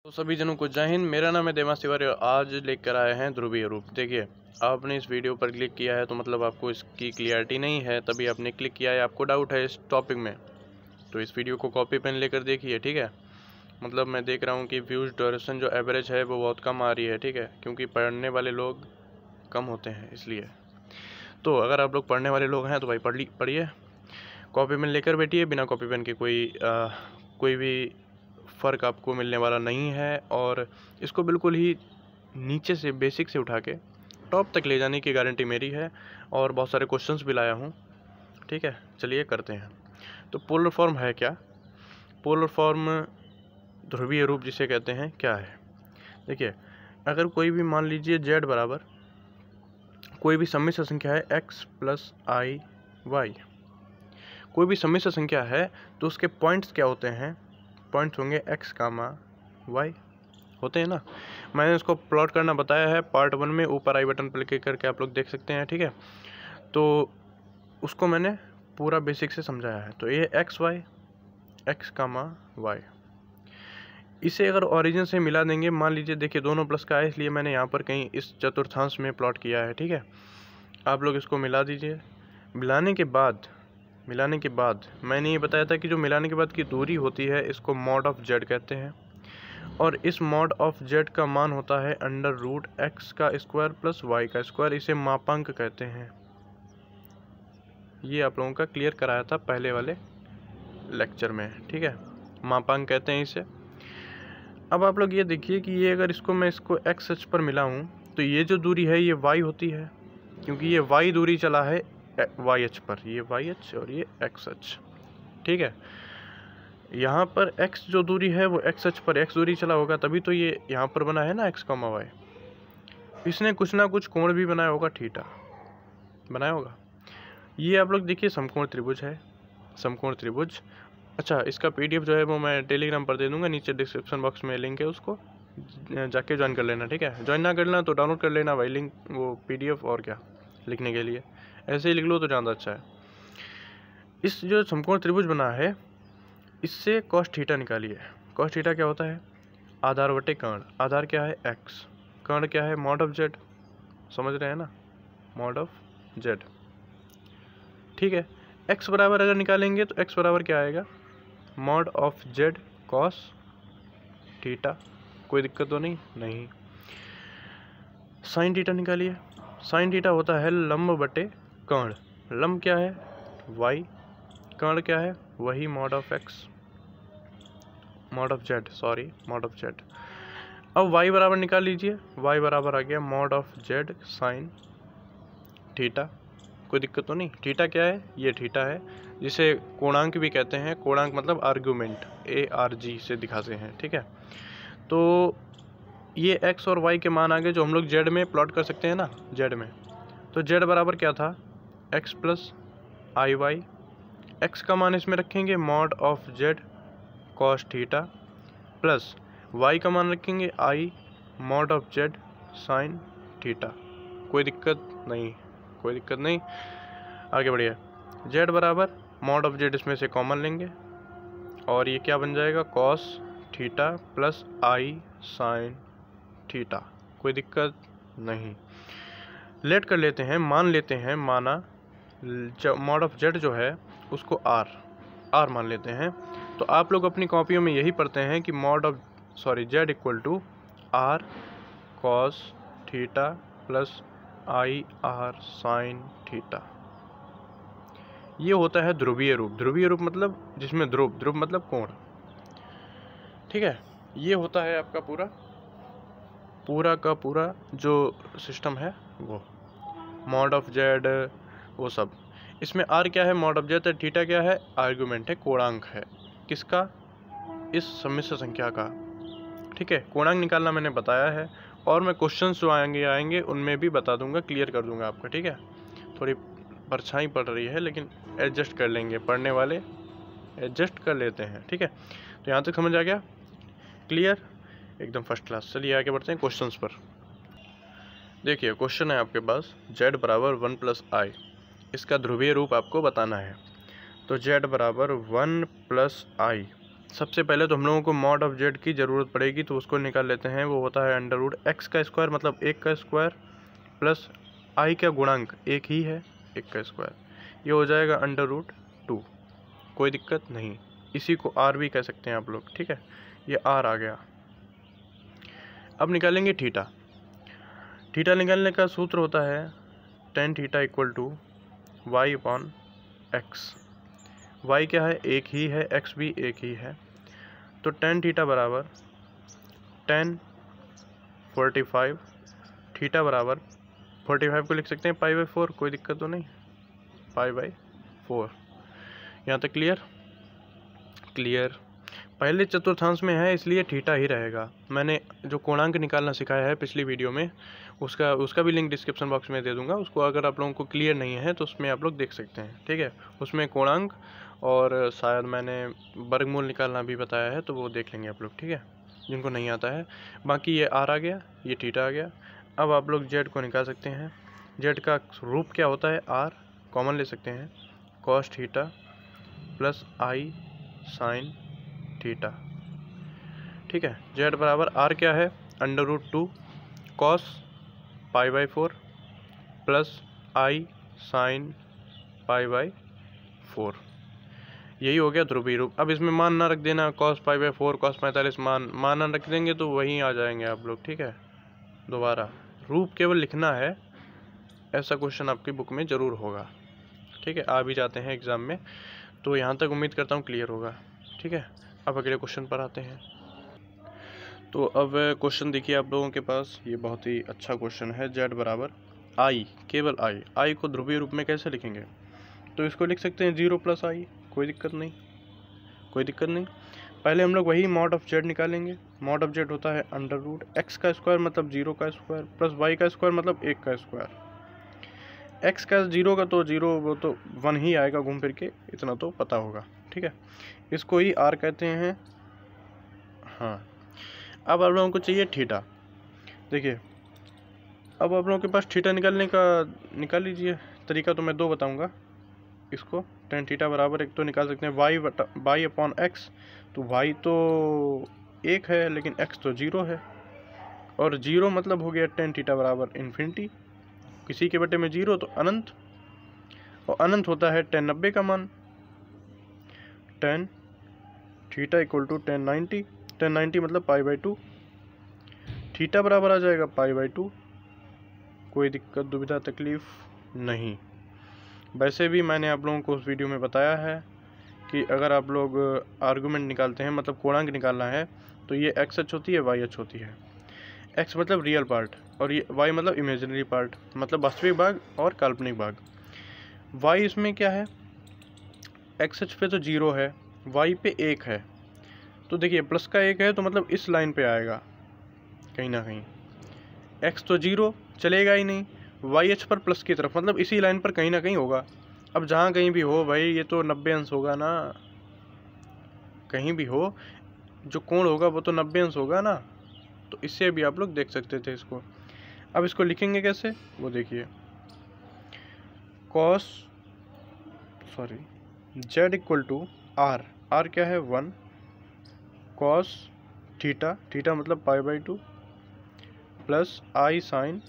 तो सभी जनों को जय हिंद। मेरा नाम है देवांश तिवारी और आज लेकर आए हैं ध्रुवीय रूप। देखिए, आपने इस वीडियो पर क्लिक किया है तो मतलब आपको इसकी क्लियरिटी नहीं है, तभी आपने क्लिक किया है, आपको डाउट है इस टॉपिक में। तो इस वीडियो को कॉपी पेन लेकर देखिए, ठीक है। मतलब मैं देख रहा हूँ कि व्यूज़ ड्यूरेशन जो एवरेज है वो बहुत कम आ रही है, ठीक है, क्योंकि पढ़ने वाले लोग कम होते हैं इसलिए। तो अगर आप लोग पढ़ने वाले लोग हैं तो भाई पढ़िए, कॉपी पेन लेकर बैठिए। बिना कॉपी पेन के कोई भी फ़र्क आपको मिलने वाला नहीं है और इसको बिल्कुल ही नीचे से बेसिक से उठा के टॉप तक ले जाने की गारंटी मेरी है और बहुत सारे क्वेश्चंस भी लाया हूँ, ठीक है। चलिए करते हैं। तो पोलर फॉर्म है क्या? पोलर फॉर्म ध्रुवीय रूप जिसे कहते हैं क्या है? देखिए, अगर कोई भी मान लीजिए z बराबर कोई भी सम्मिश्र संख्या है x प्लस आई वाई, कोई भी सम्मिश्र संख्या है तो उसके पॉइंट्स क्या होते हैं? पॉइंट्स होंगे x कामा y होते हैं ना। मैंने इसको प्लॉट करना बताया है पार्ट 1 में, ऊपर आई बटन पर क्लिक करके आप लोग देख सकते हैं, ठीक है। तो उसको मैंने पूरा बेसिक से समझाया है। तो ये x कामा y, इसे अगर ओरिजिन से मिला देंगे, मान लीजिए देखिए दोनों प्लस का है इसलिए मैंने यहाँ पर कहीं इस चतुर्थांश में प्लॉट किया है, ठीक है। आप लोग इसको मिला दीजिए। मिलाने के बाद मैंने ये बताया था कि जो मिलाने के बाद की दूरी होती है इसको मॉड ऑफ z कहते हैं और इस मॉड ऑफ z का मान होता है अंडर रूट x का स्क्वायर प्लस y का स्क्वायर। इसे मापांक कहते हैं। ये आप लोगों का क्लियर कराया था पहले वाले लेक्चर में, ठीक है। मापांक कहते हैं इसे। अब आप लोग ये देखिए कि ये अगर मैं इसको x अक्ष पर मिलाऊं तो ये जो दूरी है ये y होती है, क्योंकि ये y दूरी चला है y अक्ष पर, ये y अक्ष और ये x अक्ष, ठीक है। यहाँ पर x जो दूरी है वो x अक्ष पर x दूरी चला होगा, तभी तो ये यहाँ पर बना है ना x, y। इसने कुछ ना कुछ कोण भी बनाया होगा, थीटा बनाया होगा। ये आप लोग देखिए समकोण त्रिभुज है, समकोण त्रिभुज। अच्छा, इसका PDF जो है वो मैं टेलीग्राम पर दे दूंगा, नीचे डिस्क्रिप्शन बॉक्स में लिंक है, उसको जाके ज्वाइन कर लेना, ठीक है। ज्वाइन ना करना तो डाउनलोड कर लेना भाई लिंक, वो PDF और क्या लिखने के लिए, ऐसे ही लिख लो तो ज़्यादा अच्छा है। इस जो समकोण त्रिभुज बना है इससे cos थीटा निकालिए। cos थीटा क्या होता है? आधार बटे कर्ण। आधार क्या है? x, कर्ण क्या है? Mod of z। समझ रहे हैं ना, मॉड ऑफ z, ठीक है। x बराबर अगर निकालेंगे तो x बराबर क्या आएगा? Mod of z cos theta. कोई दिक्कत तो नहीं। साइन थीटा निकालिए। साइन थीटा होता है लंब बटे कर्ण। लंब क्या है? y, कर्ण क्या है? वही मॉड ऑफ z। अब y बराबर निकाल लीजिए। y बराबर आ गया mod of z sine theta. कोई दिक्कत तो नहीं। थीटा क्या है? ये थीटा है, जिसे कोणांक भी कहते हैं। कोणांक मतलब आर्गुमेंट, ARG से दिखाते हैं, ठीक है। तो ये x और y के मान आ गए जो हम लोग z में प्लॉट कर सकते हैं ना, z में। तो z बराबर क्या था? x प्लस आई वाई। x का मान इसमें रखेंगे mod of z cos theta plus y का मान रखेंगे i mod of z sine theta. कोई दिक्कत नहीं। आगे बढ़िए। z बराबर मॉड ऑफ z इसमें से कॉमन लेंगे और ये क्या बन जाएगा? cos theta plus i sine theta. कोई दिक्कत नहीं। लेट कर लेते हैं, मान लेते हैं, माना मॉड ऑफ z जो है उसको r मान लेते हैं। तो आप लोग अपनी कॉपियों में यही पढ़ते हैं कि z equal to r cos theta plus i r sine theta. ये होता है ध्रुवीय रूप। ध्रुवीय रूप मतलब जिसमें ध्रुव मतलब कोण, ठीक है। ये होता है आपका पूरा जो सिस्टम है वो मॉड ऑफ z, वो सब। इसमें r क्या है? Mod of z। थीटा क्या है? आर्गुमेंट है, कोणांक है। किसका? इस सम्मिश्र संख्या का, ठीक है। कोणांक निकालना मैंने बताया है और मैं क्वेश्चंस जो आएंगे उनमें भी बता दूंगा, क्लियर कर दूंगा आपका, ठीक है। थोड़ी परछाई पड़ रही है लेकिन एडजस्ट कर लेंगे, पढ़ने वाले एडजस्ट कर लेते हैं, ठीक है। तो यहाँ तक समझ आ गया? क्लियर, एकदम फर्स्ट क्लास। चलिए आगे बढ़ते हैं क्वेश्चंस पर। देखिए, क्वेश्चन है आपके पास z बराबर 1 प्लस आई, इसका ध्रुवीय रूप आपको बताना है। तो z बराबर 1 प्लस आई सबसे पहले तो हम लोगों को मॉड ऑफ जेड की ज़रूरत पड़ेगी, तो उसको निकाल लेते हैं। वो होता है अंडर रूट एक्स का स्क्वायर मतलब 1 का स्क्वायर प्लस आई का गुणांक 1 ही है 1 का स्क्वायर, ये हो जाएगा अंडर रूट 2। कोई दिक्कत नहीं, इसी को आर भी कह सकते हैं आप लोग, ठीक है। ये आर आ गया। अब निकालेंगे थीटा। थीटा निकालने का सूत्र होता है tan theta equal to y upon x. Y क्या है, एक ही है, एक्स भी एक ही है, तो tan थीटा बराबर tan 45, थीटा बराबर 45 को लिख सकते हैं π/4, कोई दिक्कत तो नहीं, π/4। यहाँ तक क्लियर? क्लियर। पहले चतुर्थांश में है इसलिए थीटा ही रहेगा। मैंने जो कोणांक निकालना सिखाया है पिछली वीडियो में, उसका भी लिंक डिस्क्रिप्शन बॉक्स में दे दूंगा। उसको अगर आप लोगों को क्लियर नहीं है तो उसमें आप लोग देख सकते हैं, ठीक है। उसमें कोणांक और शायद मैंने वर्गमूल निकालना भी बताया है, तो वो देख लेंगे आप लोग, ठीक है, जिनको नहीं आता है। बाकी ये आर आ गया, ये थीटा आ गया। अब आप लोग जेड को निकाल सकते हैं। जेड का रूप क्या होता है, आर कॉमन ले सकते हैं, कॉस थीटा प्लस आई साइन थीटा, ठीक है। जेड बराबर आर क्या है, अंडर रूट 2 कॉस π/4 प्लस आई साइन π/4, यही हो गया ध्रुवीय रूप। अब इसमें मान ना रख देना, cos π/4 cos 45 मान ना रख देंगे तो वहीं आ जाएंगे आप लोग, ठीक है। दोबारा रूप केवल लिखना है, ऐसा क्वेश्चन आपकी बुक में ज़रूर होगा, ठीक है, आ भी जाते हैं एग्ज़ाम में। तो यहाँ तक उम्मीद करता हूँ क्लियर होगा, ठीक है। अब अगले क्वेश्चन पर आते हैं। तो अब क्वेश्चन देखिए आप लोगों के पास, ये बहुत ही अच्छा क्वेश्चन है। जेड बराबर आई, केवल आई, आई को ध्रुवीय रूप में कैसे लिखेंगे, तो इसको लिख सकते हैं 0 + आई, कोई दिक्कत नहीं, कोई दिक्कत नहीं। पहले हम लोग वही मॉड ऑफ जेड निकालेंगे। मॉड ऑफ जेड होता है अंडर रूट एक्स का स्क्वायर मतलब 0 का स्क्वायर प्लस वाई का स्क्वायर मतलब 1 का स्क्वायर। एक्स का 0 का तो 0, वो तो 1 ही आएगा घूम फिर के, इतना तो पता होगा, ठीक है। इसको ही आर कहते हैं। हाँ, अब आप लोगों को चाहिए थीटा। देखिए अब आप लोगों के पास थीटा निकालने का निकाल लीजिए। तरीका तो मैं 2 बताऊंगा इसको। tan थीटा बराबर एक तो निकाल सकते हैं वाई अपॉन एक्स, तो वाई तो 1 है लेकिन एक्स तो 0 है, और 0 मतलब हो गया tan थीटा बराबर इन्फिनिटी, किसी के बटे में 0 तो अनंत, और अनंत होता है tan 90 का मान। tan theta equal to tan 90 मतलब π/2, थीटा बराबर आ जाएगा π/2। कोई दिक्कत दुविधा तकलीफ नहीं। वैसे भी मैंने आप लोगों को उस वीडियो में बताया है कि अगर आप लोग आर्गूमेंट निकालते हैं, मतलब कोणांक निकालना है, तो ये एक्स अक्ष होती है, वाई अक्ष होती है। एक्स मतलब रियल पार्ट और ये वाई मतलब इमेजिनरी पार्ट, मतलब वास्तविक भाग और काल्पनिक भाग। वाई इसमें क्या है, एक्स अक्ष पे तो 0 है, वाई पे 1 है, तो देखिए प्लस का 1 है तो मतलब इस लाइन पे आएगा कहीं ना कहीं। एक्स तो 0 चलेगा ही नहीं, वाई अक्ष पर प्लस की तरफ मतलब इसी लाइन पर कहीं ना कहीं होगा। अब जहाँ कहीं भी हो भाई, ये तो 90 अंश होगा ना, कहीं भी हो जो कोण होगा वो तो 90 अंश होगा ना, तो इससे भी आप लोग देख सकते थे इसको। अब इसको लिखेंगे कैसे, वो देखिए, z equal to r, r क्या है 1 कॉस थीटा, थीटा मतलब π/2 प्लस आई साइन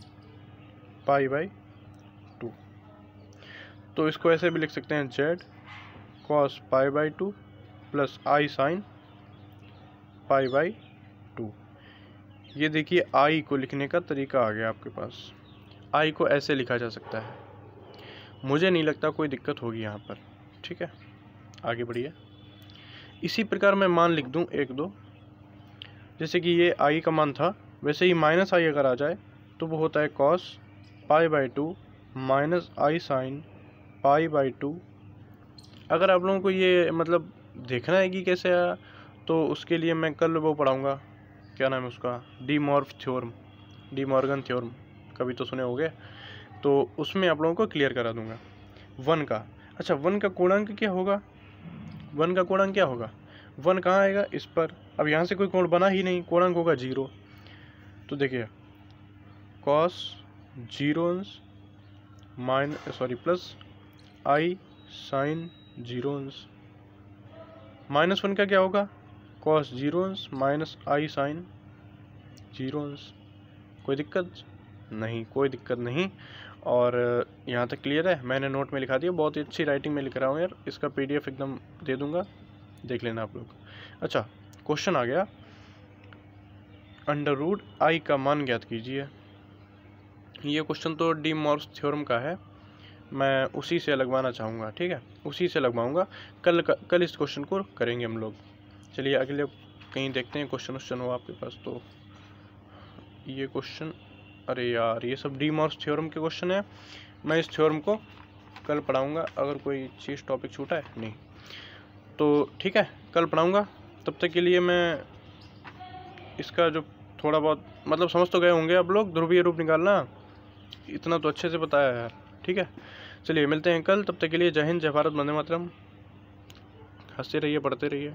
π/2। तो इसको ऐसे भी लिख सकते हैं जेड कॉस π/2 प्लस आई साइन π/2। ये देखिए आई को लिखने का तरीका आ गया आपके पास। आई को ऐसे लिखा जा सकता है, मुझे नहीं लगता कोई दिक्कत होगी यहाँ पर, ठीक है। आगे बढ़िए। इसी प्रकार मैं मान लिख दूँ 1 2, जैसे कि ये आई का मान था, वैसे ही माइनस आई अगर आ जाए तो वो होता है कॉस π/2 माइनस आई साइन π/2। अगर आप लोगों को ये मतलब देखना है कि कैसे आया, तो उसके लिए मैं कल वो पढ़ाऊँगा, क्या नाम है उसका, डी मॉर्गन थ्योरम, कभी तो सुने होंगे, तो उसमें आप लोगों को क्लियर करा दूंगा 1 का। अच्छा 1 का कोणांक क्या होगा, 1 का कोणांक क्या होगा, 1 कहाँ आएगा इस पर। अब यहाँ से कोई कोण बना ही नहीं, कोणांक होगा 0, तो देखिए कॉस 0 प्लस आई साइन 0 -1 का क्या होगा कॉस 0 अंश माइनस आई साइन 0 अंश। कोई दिक्कत नहीं, कोई दिक्कत नहीं। और यहाँ तक क्लियर है, मैंने नोट में लिखा दिया, बहुत ही अच्छी राइटिंग में लिख रहा हूँ यार। इसका PDF एकदम दे दूंगा, देख लेना आप लोग। अच्छा, क्वेश्चन आ गया, अंडर रूट आई का मान ज्ञात कीजिए। ये क्वेश्चन तो डी मॉर्स थ्योरम का है, मैं उसी से लगवाना चाहूँगा, ठीक है, उसी से लगवाऊँगा। कल इस क्वेश्चन को करेंगे हम लोग। चलिए अगले कहीं देखते हैं, क्वेश्चन हो आपके पास तो। ये क्वेश्चन, अरे यार ये सब डी मॉर्स थ्योरम के क्वेश्चन है, मैं इस थ्योरम को कल पढ़ाऊँगा। अगर कोई चीज़ टॉपिक छूटा है नहीं तो ठीक है, कल पढ़ाऊँगा। तब तक के लिए मैं इसका जो थोड़ा बहुत मतलब समझ तो गए होंगे आप लोग, ध्रुवीय रूप निकालना इतना तो अच्छे से बताया है यार, ठीक है। चलिए मिलते हैं कल, तब तक के लिए जय हिंद, जय भारत, वंदे मातरम। हंसते रहिए, पढ़ते रहिए।